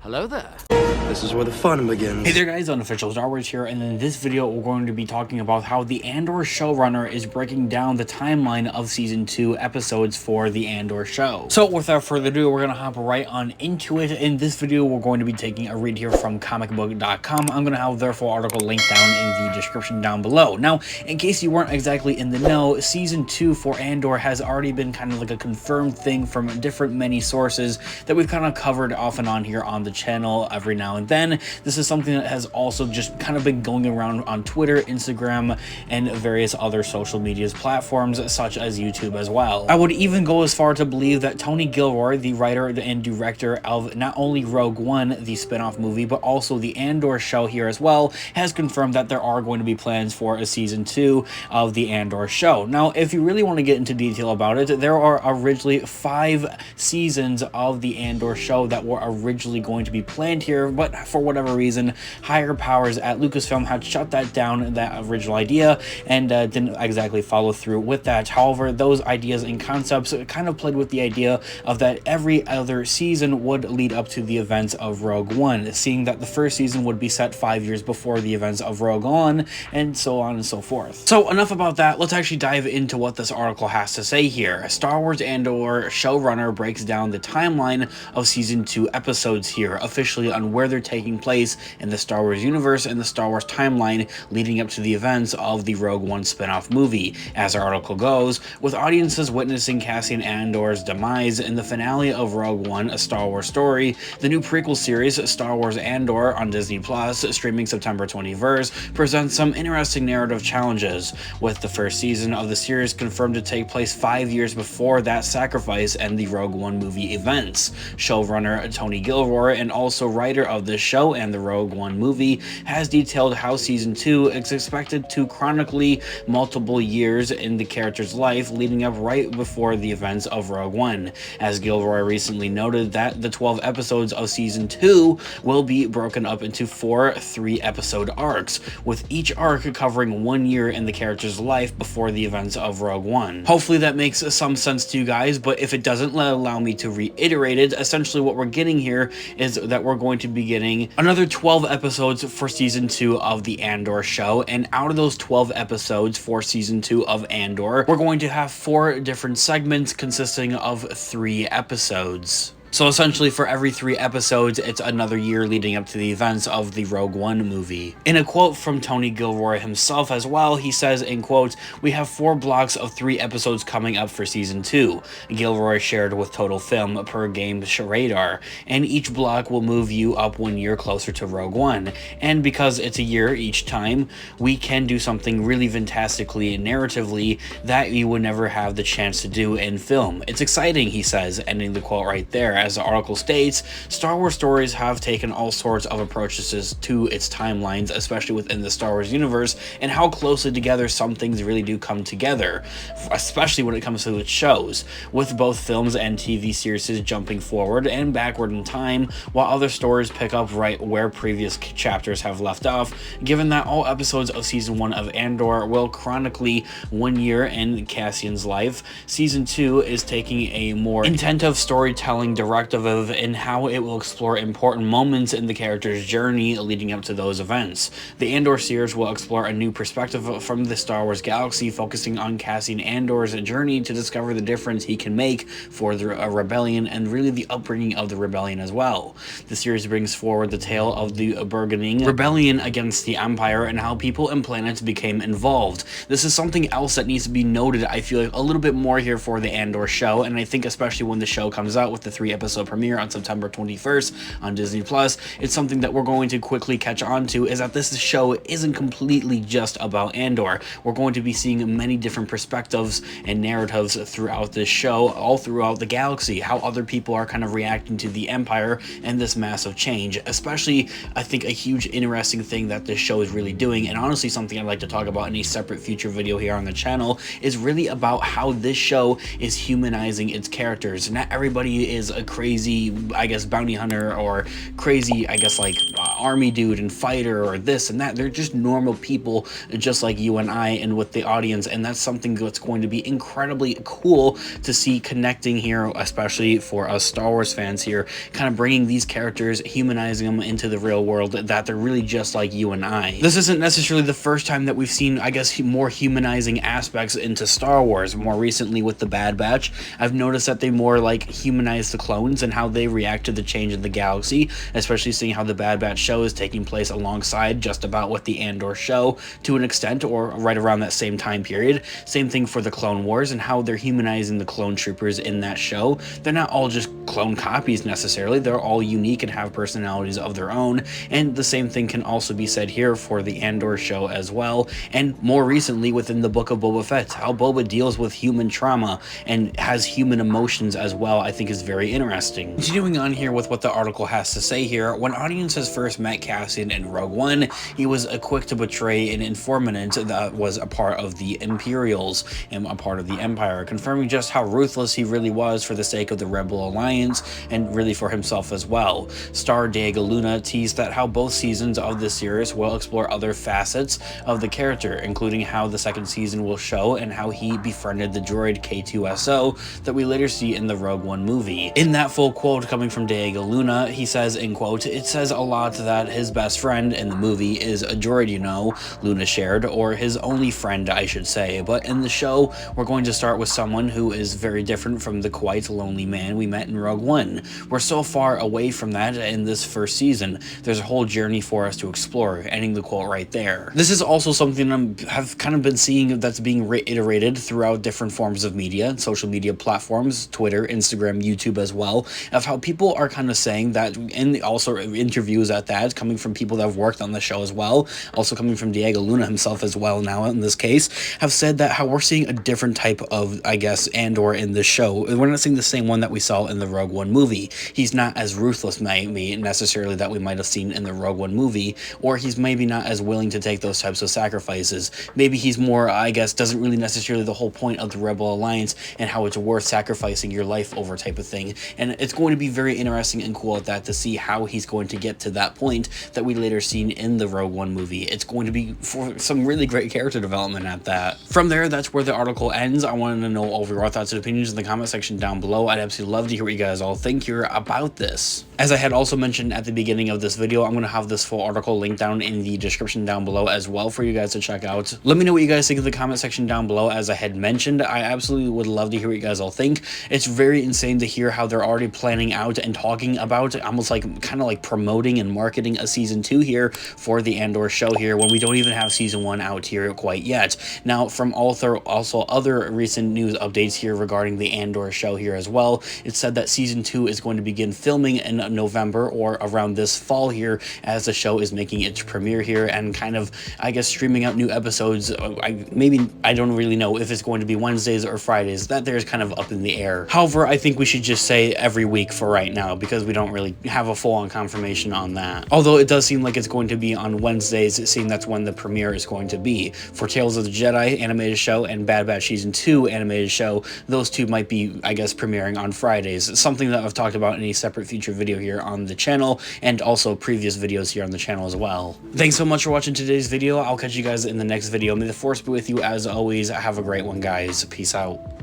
Hello there. This is where the fun begins. Hey there guys, Unofficial Star Wars here, and in this video we're going to be talking about how the Andor showrunner is breaking down the timeline of Season 2 episodes for the Andor show. So without further ado, we're going to hop right on into it. In this video, we're going to be taking a read here from comicbook.com. I'm going to have their full article linked down in the description down below. Now, in case you weren't exactly in the know, Season 2 for Andor has already been kind of like a confirmed thing from different many sources that we've kind of covered off and on here on the channel every now and then. This is something that has also just kind of been going around on Twitter, Instagram, and various other social media platforms such as YouTube as well. I would even go as far to believe that Tony Gilroy, the writer and director of not only Rogue One, the spin-off movie, but also the Andor show here as well, has confirmed that there are going to be plans for a Season 2 of the Andor show. Now, if you really want to get into detail about it, there are originally 5 seasons of the Andor show that were originally going to be planned here, but for whatever reason, higher powers at Lucasfilm had shut that down, that original idea, and didn't exactly follow through with that. However, those ideas and concepts kind of played with the idea of that every other season would lead up to the events of Rogue One, seeing that the first season would be set 5 years before the events of Rogue One, and so on and so forth. So enough about that, let's actually dive into what this article has to say here. Star Wars Andor showrunner breaks down the timeline of Season 2 episodes here, officially on where they're taking place in the Star Wars universe and the Star Wars timeline leading up to the events of the Rogue One spin-off movie. As our article goes, with audiences witnessing Cassian Andor's demise in the finale of Rogue One, A Star Wars Story, the new prequel series Star Wars Andor on Disney+, streaming September 21st, presents some interesting narrative challenges, with the first season of the series confirmed to take place 5 years before that sacrifice and the Rogue One movie events. Showrunner Tony Gilroy, and also writer of the show and the Rogue One movie, has detailed how Season 2 is expected to chronically multiple years in the character's life leading up right before the events of Rogue One. As Gilroy recently noted that the 12 episodes of Season 2 will be broken up into 4 3-episode arcs, with each arc covering 1 year in the character's life before the events of Rogue One. Hopefully that makes some sense to you guys, but if it doesn't, allow me to reiterate it. Essentially what we're getting here is that we're going to be getting another 12 episodes for Season 2 of the Andor show, and out of those 12 episodes for Season 2 of Andor, we're going to have 4 different segments consisting of 3 episodes. So essentially for every 3 episodes, it's another year leading up to the events of the Rogue One movie. In a quote from Tony Gilroy himself as well, he says, in quotes, "We have 4 blocks of 3 episodes coming up for Season 2, Gilroy shared with Total Film per Game Radar, and each block will move you up 1 year closer to Rogue One. And because it's a year each time, we can do something really fantastically and narratively that you would never have the chance to do in film. It's exciting," he says, ending the quote right there. As the article states, Star Wars stories have taken all sorts of approaches to its timelines, especially within the Star Wars universe, and how closely together some things really do come together, especially when it comes to its shows, with both films and TV series jumping forward and backward in time, while other stories pick up right where previous chapters have left off. Given that all episodes of Season 1 of Andor will chronically 1 year in Cassian's life, Season 2 is taking a more intensive storytelling directive in how it will explore important moments in the character's journey leading up to those events. The Andor series will explore a new perspective from the Star Wars galaxy, focusing on Cassian Andor's journey to discover the difference he can make for the rebellion and really the upbringing of the rebellion as well. The series brings forward the tale of the burgeoning rebellion against the Empire and how people and planets became involved. This is something else that needs to be noted, I feel like, a little bit more here for the Andor show, and I think especially when the show comes out with the 3-episode premiere on September 21st on Disney+, it's something that we're going to quickly catch on to, is that this show isn't completely just about Andor. We're going to be seeing many different perspectives and narratives throughout this show, all throughout the galaxy, how other people are kind of reacting to the Empire and this massive change. Especially, I think, a huge interesting thing that this show is really doing, and honestly something I'd like to talk about in a separate future video here on the channel, is really about how this show is humanizing its characters. Not everybody is crazy, I guess, bounty hunter or crazy, I guess, like army dude and fighter or this and that. They're just normal people just like you and I and with the audience, and that's something that's going to be incredibly cool to see connecting here, especially for us Star Wars fans here, kind of bringing these characters, humanizing them into the real world, that they're really just like you and I. This isn't necessarily the first time that we've seen, I guess, more humanizing aspects into Star Wars. More recently with the Bad Batch, I've noticed that they more like humanize the clones and how they react to the change in the galaxy, especially seeing how the Bad Batch show is taking place alongside just about what the Andor show to an extent, or right around that same time period. Same thing for the Clone Wars and how they're humanizing the clone troopers in that show. They're not all just clone copies necessarily, they're all unique and have personalities of their own, and the same thing can also be said here for the Andor show as well. And more recently within the Book of Boba Fett, how Boba deals with human trauma and has human emotions as well, I think is very interesting. Continuing on here with what the article has to say here, when audiences first met Cassian in Rogue One, he was quick to betray an informant that was a part of the Imperials and a part of the Empire, confirming just how ruthless he really was for the sake of the Rebel Alliance and really for himself as well. Star Diego Luna teased that how both seasons of this series will explore other facets of the character, including how the second season will show and how he befriended the droid K2SO that we later see in the Rogue One movie. In that full quote coming from Diego Luna, he says, in quote, "It says a lot that his best friend in the movie is a droid, you know," Luna shared, or his only friend, I should say. But in the show, we're going to start with someone who is very different from the quite lonely man we met in Rogue One. We're so far away from that in this first season. There's a whole journey for us to explore, ending the quote right there. This is also something I've kind of been seeing that's being reiterated throughout different forms of media, social media platforms, Twitter, Instagram, YouTube as well, of how people are kind of saying that, and also interviews at that, coming from people that have worked on the show as well, also coming from Diego Luna himself as well now in this case, have said that how we're seeing a different type of, I guess, Andor in this show. We're not seeing the same one that we saw in the Rogue One movie. He's not as ruthless maybe necessarily that we might have seen in the Rogue One movie, or he's maybe not as willing to take those types of sacrifices. Maybe he's more, I guess, doesn't really necessarily the whole point of the Rebel Alliance and how it's worth sacrificing your life over type of thing. And it's going to be very interesting and cool at that to see how he's going to get to that point that we later seen in the Rogue One movie. It's going to be for some really great character development at that. From there, that's where the article ends. I wanted to know all of your thoughts and opinions in the comment section down below. I'd absolutely love to hear what you guys all think here about this. As I had also mentioned at the beginning of this video, I'm going to have this full article linked down in the description down below as well for you guys to check out. Let me know what you guys think in the comment section down below. As I had mentioned, I absolutely would love to hear what you guys all think. It's very insane to hear how they're already planning out and talking about almost like kind of like promoting and marketing a season 2 here for the Andor show here when we don't even have season 1 out here quite yet. Now, from also other recent news updates here regarding the Andor show here as well, it said that season 2 is going to begin filming in November or around this fall here as the show is making its premiere here and kind of, I guess, streaming out new episodes. I don't really know if it's going to be Wednesdays or Fridays. That there's kind of up in the air. However, I think we should just say every week for right now because we don't really have a full-on confirmation on that. Although it does seem like it's going to be on Wednesdays, seeing that's when the premiere is going to be. For Tales of the Jedi animated show and Bad Batch Season 2 animated show, those two might be, I guess, premiering on Fridays. Something that I've talked about in a separate future video here on the channel and also previous videos here on the channel as well. Thanks so much for watching today's video. I'll catch you guys in the next video. May the Force be with you as always. Have a great one, guys. Peace out.